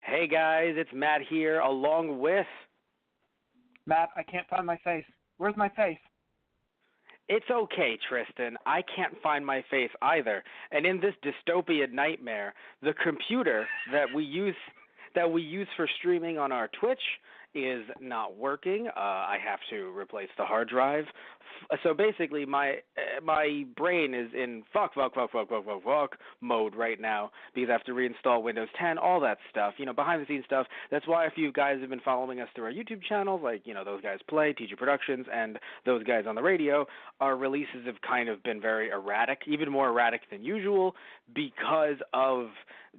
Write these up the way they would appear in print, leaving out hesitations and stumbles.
Hey guys, it's Matt here along with... Matt, I can't find my face. Where's my face? It's okay, Tristan. I can't find my face either. And in this dystopian nightmare, the computer that we use for streaming on our Twitch is not working. I have to replace the hard drive. So basically, my brain is in fuck mode right now because I have to reinstall Windows 10, all that stuff, behind the scenes stuff. That's why if you guys have been following us through our YouTube channels, like, those guys play, TG Productions, and those guys on the radio, our releases have kind of been very erratic, even more erratic than usual, because of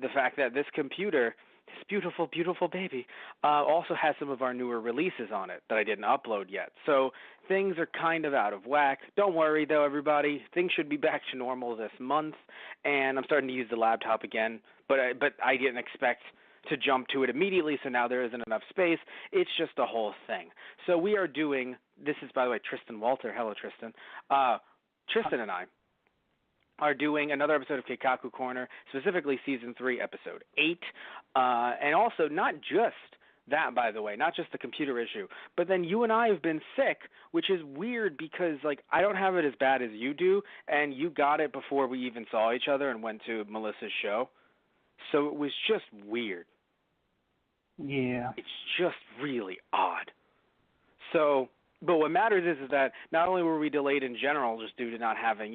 the fact that this computer, this beautiful, beautiful baby, also has some of our newer releases on it that I didn't upload yet. So things are kind of out of whack. Don't worry, though, everybody. Things should be back to normal this month, and I'm starting to use the laptop again, but I didn't expect to jump to it immediately, so now there isn't enough space. It's just a whole thing. So we are doing, this is, by the way, Tristan Walter. Hello, Tristan. Tristan and I are doing another episode of Keikaku Korner, specifically Season 3, Episode 8. And also, not just that, by the way, not just the computer issue, but then you and I have been sick, which is weird because, I don't have it as bad as you do, and you got it before we even saw each other and went to Melissa's show. So it was just weird. Yeah. It's just really odd. So... But what matters is that not only were we delayed in general just due to not having,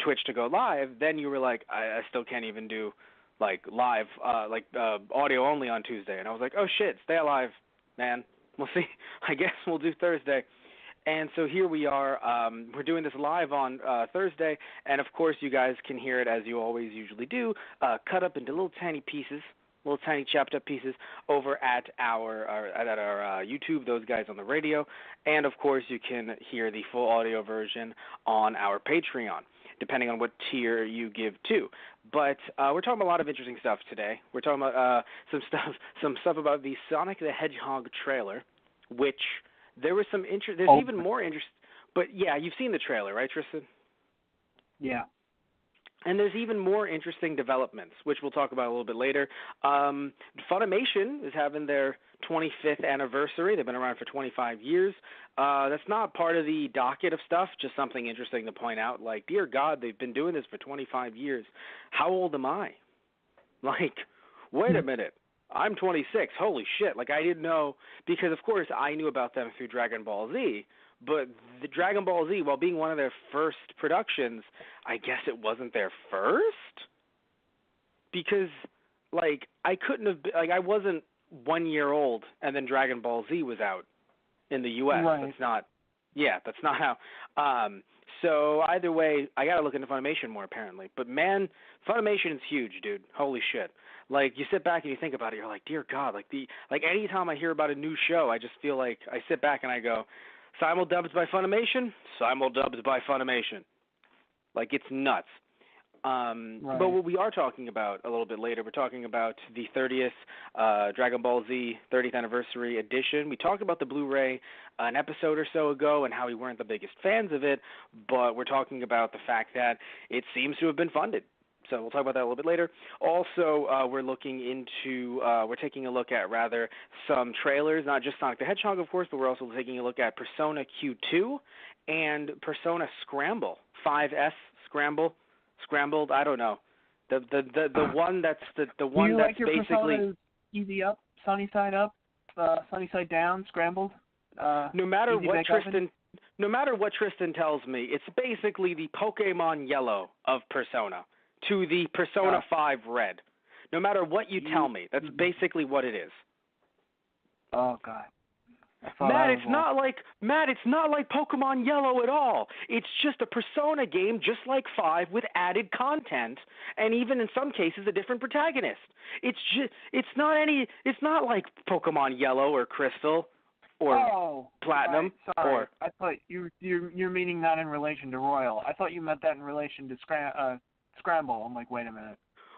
Twitch to go live, then you were like, I still can't even do, live, audio only on Tuesday. And I was like, oh, shit, stay alive, man. We'll see. I guess we'll do Thursday. And so here we are. We're doing this live on Thursday. And, of course, you guys can hear it as you always usually do, cut up into little tiny pieces. Little tiny chopped up pieces over at our YouTube, those guys on the radio, and of course you can hear the full audio version on our Patreon, depending on what tier you give to. But we're talking about a lot of interesting stuff today. We're talking about some stuff about the Sonic the Hedgehog trailer, which there was some interest. There's even more interest. But yeah, you've seen the trailer, right, Tristan? Yeah. And there's even more interesting developments, which we'll talk about a little bit later. Funimation is having their 25th anniversary. They've been around for 25 years. That's not part of the docket of stuff, just something interesting to point out. Dear God, they've been doing this for 25 years. How old am I? Wait a minute. I'm 26. Holy shit. I didn't know, because, of course, I knew about them through Dragon Ball Z. But the Dragon Ball Z, while being one of their first productions, I guess it wasn't their first? Because, I couldn't have been, I wasn't 1 year old and then Dragon Ball Z was out in the U.S. Right. That's not how. So either way, I got to look into Funimation more, apparently. But, man, Funimation is huge, dude. Holy shit. You sit back and you think about it, you're like, dear God. Anytime I hear about a new show, I just feel like I sit back and I go, Simuldubs by Funimation? Simuldubs by Funimation. It's nuts. Right. But what we are talking about a little bit later, we're talking about the 30th Dragon Ball Z 30th Anniversary Edition. We talked about the Blu-ray an episode or so ago and how we weren't the biggest fans of it, but we're talking about the fact that it seems to have been funded. So we'll talk about that a little bit later. Also, we're taking a look at, some trailers, not just Sonic the Hedgehog, of course, but we're also taking a look at Persona Q2 and Persona Scramble, 5S Scrambled, I don't know. The one that's the one that's basically Persona easy up, sunny side up, sunny side down, scrambled. No matter what Tristan tells me, it's basically the Pokemon Yellow of Persona to the Persona 5 Red. No matter what you tell me, that's basically what it is. Oh God. Matt, it's not like Pokemon Yellow at all. It's just a Persona game, just like 5, with added content, and even in some cases a different protagonist. It's not like Pokemon Yellow or Crystal or Platinum. Right, sorry. I thought you're meaning that in relation to Royal. I thought you meant that in relation to Scramble. I'm like, wait a minute.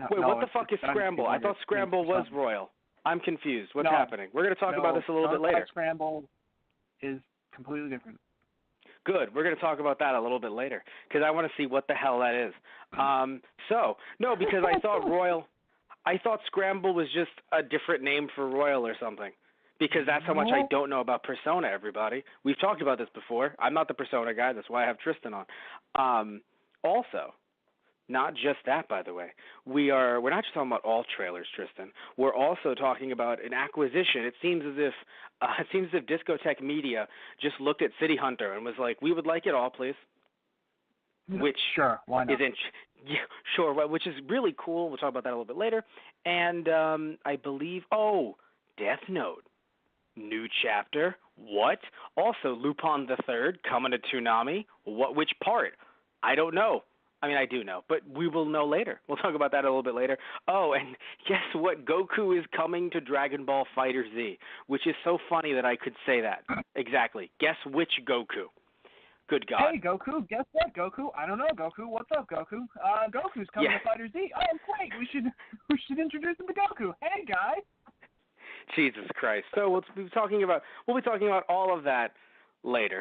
What the fuck is Scramble? I thought Scramble was Royal. I'm confused. What's happening? We're going to talk about this a little bit later. Scramble is completely different. Good. We're going to talk about that a little bit later because I want to see what the hell that is. Because I thought Royal I thought Scramble was just a different name for Royal or something. Because that's how much I don't know about Persona, everybody. We've talked about this before. I'm not the Persona guy. That's why I have Tristan on. Also, not just that, by the way. We're not just talking about all trailers, Tristan. We're also talking about an acquisition. It seems as if Discotech Media just looked at City Hunter and was like, "We would like it all, please." Which sure, why not? Sure, which is really cool. We'll talk about that a little bit later. And I believe, Death Note, new chapter. What? Also, Lupin the Third coming to Toonami. Which part? I don't know. I mean, I do know, but we will know later. We'll talk about that a little bit later. Oh, and guess what? Goku is coming to Dragon Ball FighterZ, which is so funny that I could say that. Exactly. Guess which Goku? Good God. Hey, Goku, guess what, Goku? I don't know, Goku. What's up, Goku? Goku's coming to FighterZ. Oh, great. We should introduce him to Goku. Hey, guy. Jesus Christ. So we'll be talking about all of that later.